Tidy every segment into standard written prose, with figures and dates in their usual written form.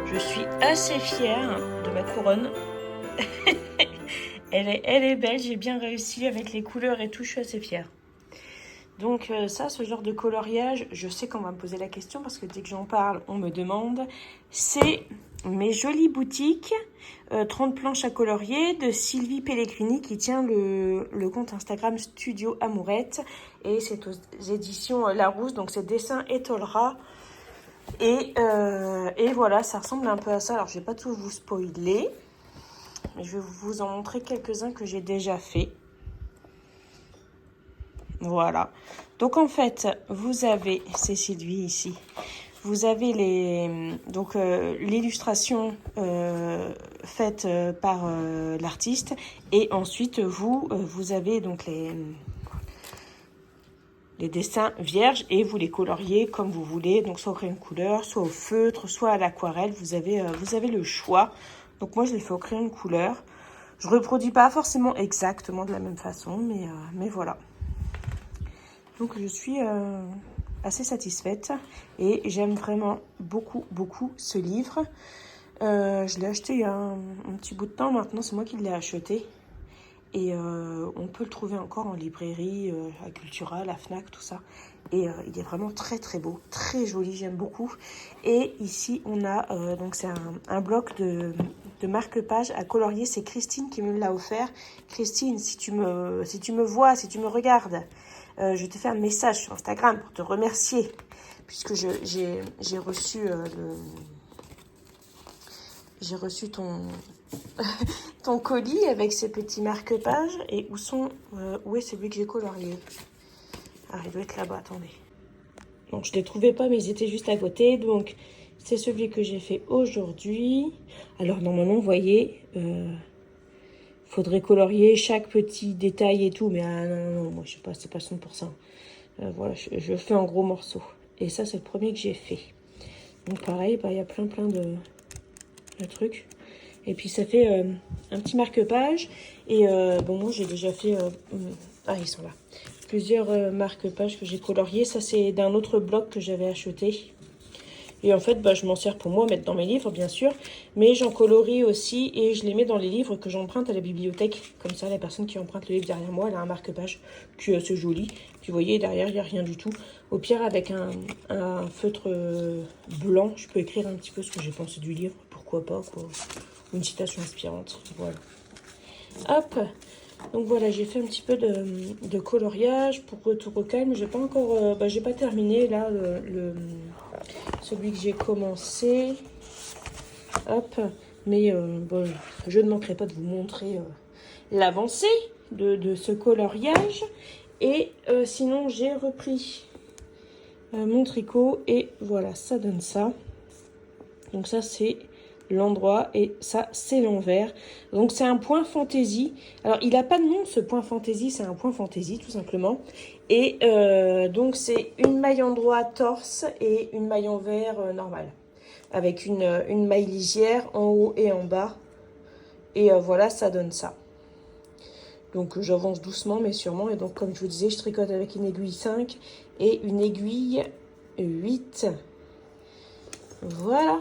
Je suis assez fière de ma couronne. Elle est belle, j'ai bien réussi avec les couleurs et tout, je suis assez fière. Donc ça, ce genre de coloriage, je sais qu'on va me poser la question parce que dès que j'en parle, on me demande. C'est mes jolies boutiques, 30 planches à colorier de Sylvie Pellegrini qui tient le compte Instagram Studio Amourette. Et c'est aux éditions Larousse, donc c'est dessin Etolra. Et voilà, ça ressemble un peu à ça. Alors, je vais pas tout vous spoiler, mais je vais vous en montrer quelques-uns que j'ai déjà fait. Voilà. Donc, en fait, vous avez, c'est Sylvie ici, vous avez l'illustration faite par l'artiste. Et ensuite, vous avez donc les dessins vierges et vous les coloriez comme vous voulez, donc soit au crayon de couleur, soit au feutre, soit à l'aquarelle, vous avez le choix. Donc moi je les fais au crayon de couleur. Je reproduis pas forcément exactement de la même façon, mais voilà. Donc je suis assez satisfaite et j'aime vraiment beaucoup ce livre. Je l'ai acheté il y a un petit bout de temps maintenant, c'est moi qui l'ai acheté. Et on peut le trouver encore en librairie, à Cultura, à la Fnac, tout ça. Et il est vraiment très beau, très joli, j'aime beaucoup. Et ici, on a, donc c'est un bloc de marque-page à colorier. C'est Christine qui me l'a offert. Christine, si tu me vois, si tu me regardes, je te fais un message sur Instagram pour te remercier. Puisque j'ai reçu j'ai reçu ton colis avec ces petits marque-pages. Et où est celui que j'ai colorié? Ah, il doit être là-bas, attendez. Donc, je ne les trouvais pas, mais ils étaient juste à côté. Donc, c'est celui que j'ai fait aujourd'hui. Alors, normalement, vous voyez, faudrait colorier chaque petit détail et tout. Mais non, moi, je sais pas, c'est pas 100%. Voilà, je fais en gros morceaux. Et ça, c'est le premier que j'ai fait. Donc pareil, bah, y a plein de trucs. Et puis ça fait un petit marque-page. Et bon, moi j'ai déjà fait... ah, ils sont là. Plusieurs marque-pages que j'ai coloriés. Ça, c'est d'un autre bloc que j'avais acheté. Et en fait, bah, je m'en sers pour moi, mettre dans mes livres, bien sûr. Mais j'en colorie aussi et je les mets dans les livres que j'emprunte à la bibliothèque. Comme ça, la personne qui emprunte le livre derrière moi, elle a un marque-page qui est assez joli. Puis vous voyez, derrière, il n'y a rien du tout. Au pire, avec un feutre blanc, je peux écrire un petit peu ce que j'ai pensé du livre. Pourquoi pas, quoi. Une citation inspirante. Voilà. Hop. Donc voilà, j'ai fait un petit peu de coloriage pour retour au calme. J'ai pas encore, j'ai pas terminé là celui que j'ai commencé. Hop, mais bon, je ne manquerai pas de vous montrer l'avancée de ce coloriage. Et sinon, j'ai repris mon tricot et voilà, ça donne ça. Donc ça, c'est l'endroit et ça c'est l'envers. Donc c'est un point fantaisie. Alors il n'a pas de nom ce point fantaisie, c'est un point fantaisie tout simplement. Et donc c'est une maille endroit torse et une maille envers normale. Avec une maille lisière en haut et en bas. Et voilà, ça donne ça. Donc j'avance doucement mais sûrement. Et donc comme je vous disais, je tricote avec une aiguille 5 et une aiguille 8. Voilà.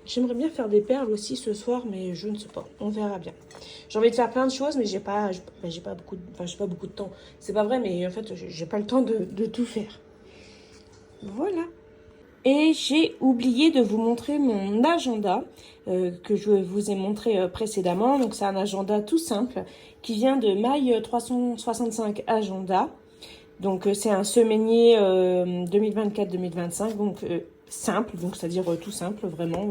J'aimerais bien faire des perles aussi ce soir, mais je ne sais pas. On verra bien. J'ai envie de faire plein de choses, mais j'ai pas beaucoup de temps. C'est pas vrai, mais en fait, j'ai pas le temps de tout faire. Voilà. Et j'ai oublié de vous montrer mon agenda que je vous ai montré précédemment. Donc c'est un agenda tout simple qui vient de Maille 365 Agenda. Donc c'est un semainier 2024-2025. Donc simple, donc c'est-à-dire tout simple, vraiment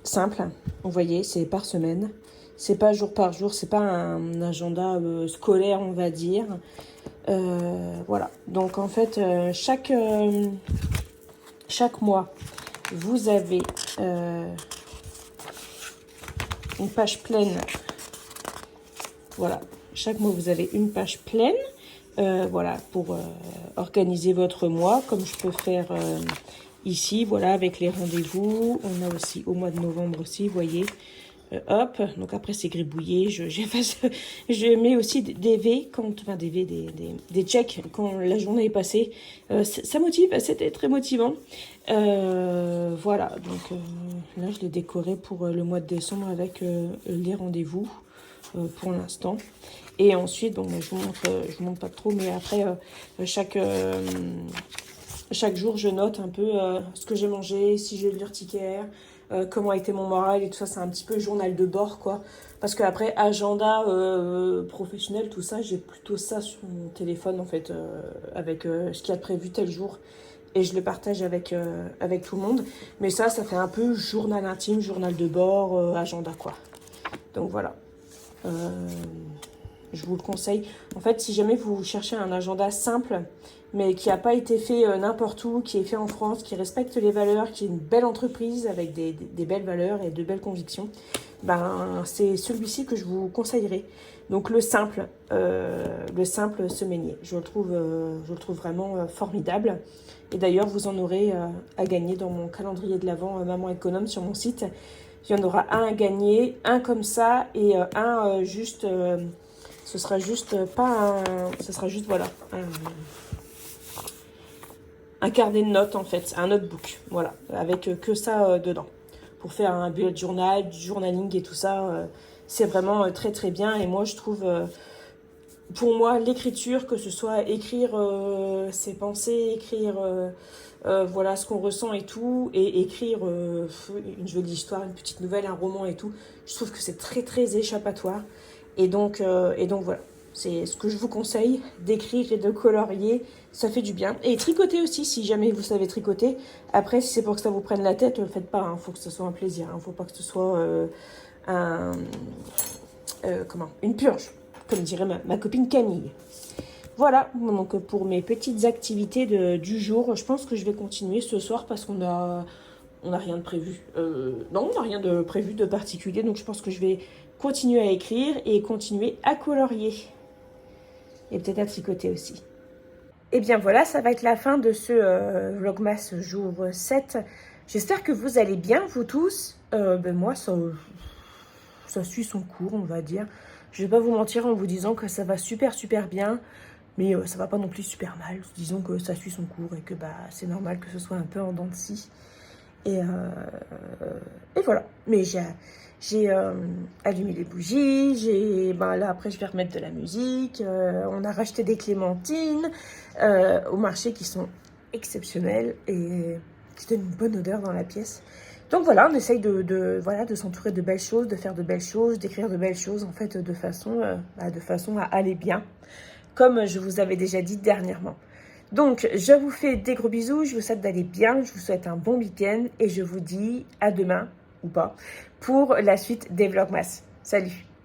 simple. Vous voyez, c'est par semaine. C'est pas jour par jour, c'est pas un agenda scolaire, on va dire. Voilà. Donc en fait, chaque mois, vous avez une page pleine. Voilà. Chaque mois, vous avez une page pleine. Voilà, pour organiser votre mois, comme je peux faire ici, voilà, avec les rendez-vous. On a aussi au mois de novembre aussi, vous voyez. Hop, donc après c'est gribouillé, je mets aussi des V, enfin des checks quand la journée est passée. Ça motive, c'était très motivant. Voilà, donc là je l'ai décoré pour le mois de décembre avec les rendez-vous pour l'instant. Et ensuite, bon, je vous montre pas trop, mais après, chaque jour, je note un peu ce que j'ai mangé, si j'ai eu de l'urticaire, comment a été mon moral et tout ça. C'est un petit peu journal de bord, quoi. Parce qu'après, agenda professionnel, tout ça, j'ai plutôt ça sur mon téléphone, en fait, avec ce qu'il y a de prévu tel jour. Et je le partage avec tout le monde. Mais ça fait un peu journal intime, journal de bord, agenda, quoi. Donc, voilà. Je vous le conseille. En fait, si jamais vous cherchez un agenda simple, mais qui n'a pas été fait n'importe où, qui est fait en France, qui respecte les valeurs, qui est une belle entreprise avec des belles valeurs et de belles convictions, ben, c'est celui-ci que je vous conseillerais. Donc le simple semainier. Je le trouve vraiment formidable. Et d'ailleurs, vous en aurez à gagner dans mon calendrier de l'Avent Maman Économe sur mon site. Il y en aura un à gagner, un comme ça et un juste... ce sera juste voilà, un carnet de notes en fait, un notebook, voilà, avec que ça dedans. Pour faire un bullet journal, du journaling et tout ça, c'est vraiment très très bien. Et moi je trouve, pour moi, l'écriture, que ce soit écrire ses pensées, écrire voilà ce qu'on ressent et tout, et écrire une jolie histoire, une petite nouvelle, un roman et tout, je trouve que c'est très très échappatoire. Et donc voilà, c'est ce que je vous conseille, d'écrire et de colorier, ça fait du bien. Et tricoter aussi, si jamais vous savez tricoter. Après, si c'est pour que ça vous prenne la tête, ne le faites pas, hein. Faut que ce soit un plaisir, hein. Faut pas que ce soit une purge, comme dirait ma copine Camille. Voilà, donc pour mes petites activités du jour, je pense que je vais continuer ce soir parce qu'on a rien de prévu. Non, on n'a rien de prévu de particulier, donc je pense que je vais continuer à écrire et continuer à colorier. Et peut-être à tricoter aussi. Et bien voilà, ça va être la fin de ce Vlogmas jour 7. J'espère que vous allez bien, vous tous. Moi, ça suit son cours, on va dire. Je vais pas vous mentir en vous disant que ça va super bien. Mais ça va pas non plus super mal. Disons que ça suit son cours et que c'est normal que ce soit un peu en dents de scie. Et voilà. Mais j'ai allumé les bougies. Là, après, je vais remettre de la musique. On a racheté des clémentines au marché qui sont exceptionnelles et qui donnent une bonne odeur dans la pièce. Donc voilà, on essaye de s'entourer de belles choses, de faire de belles choses, d'écrire de belles choses, en fait, de façon à aller bien, comme je vous avais déjà dit dernièrement. Donc, je vous fais des gros bisous, je vous souhaite d'aller bien, je vous souhaite un bon week-end et je vous dis à demain, ou pas, pour la suite des Vlogmas. Salut!